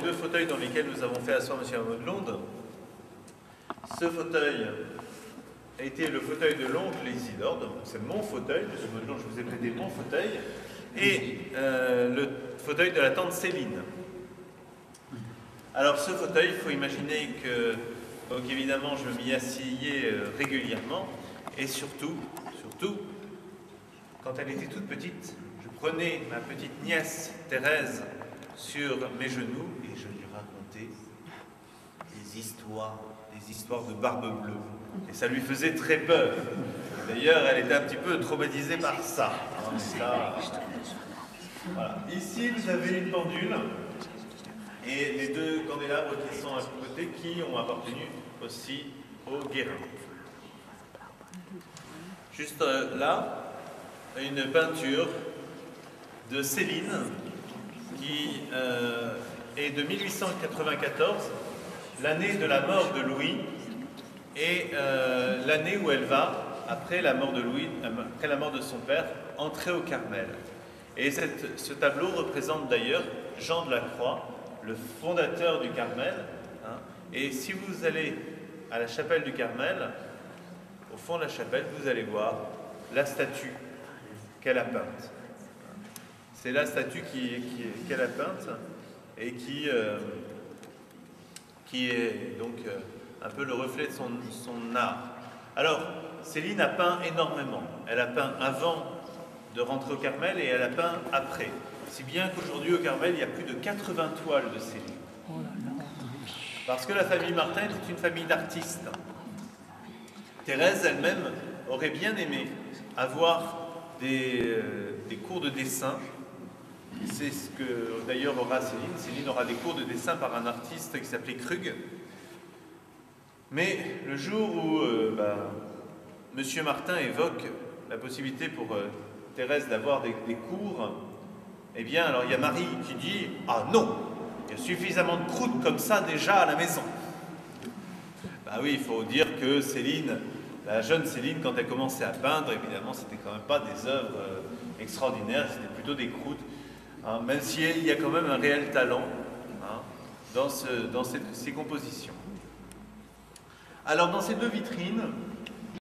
deux fauteuils dans lesquels nous avons fait asseoir M. Modelonde. Ce fauteuil a été le fauteuil de l'oncle Isidore, donc c'est mon fauteuil, M. Modelonde, je vous ai prêté mon fauteuil, et le fauteuil de la tante Céline. Alors ce fauteuil, il faut imaginer que, donc évidemment, je m'y asseyais régulièrement, et surtout, quand elle était toute petite, je prenais ma petite nièce Thérèse sur mes genoux et je lui racontais des histoires de Barbe Bleue. Et ça lui faisait très peur. D'ailleurs, elle était un petit peu traumatisée par ça. Voilà. Ici, vous avez une pendule et les deux candélabres qui sont à côté qui ont appartenu aussi au Guérin. Juste là, une peinture de Céline qui est de 1894, l'année de la mort de Louis et l'année où elle va, après la mort de Louis, après la mort de son père, entrer au Carmel. Et ce tableau représente d'ailleurs Jean de la Croix, le fondateur du Carmel. Hein. Et si vous allez à la chapelle du Carmel, au fond de la chapelle, vous allez voir la statue qu'elle a peinte. C'est la statue qu'elle a peinte et qui est donc un peu le reflet de son art. Alors, Céline a peint énormément. Elle a peint avant de rentrer au Carmel et elle a peint après. Si bien qu'aujourd'hui au Carmel, il y a plus de 80 toiles de Céline. Parce que la famille Martin est une famille d'artistes. Thérèse elle-même aurait bien aimé avoir des cours de dessin. C'est ce que d'ailleurs aura Céline. Céline aura des cours de dessin par un artiste qui s'appelait Krug. Mais le jour où Monsieur Martin évoque la possibilité pour Thérèse d'avoir des cours, eh bien, alors il y a Marie qui dit « Ah non, il y a suffisamment de croûtes comme ça déjà à la maison. » Ben oui, il faut dire que Céline, la jeune Céline, quand elle commençait à peindre, évidemment, c'était quand même pas des œuvres extraordinaires, c'était plutôt des croûtes, hein, même s'il y a quand même un réel talent hein, dans ces compositions. Alors, dans ces deux vitrines,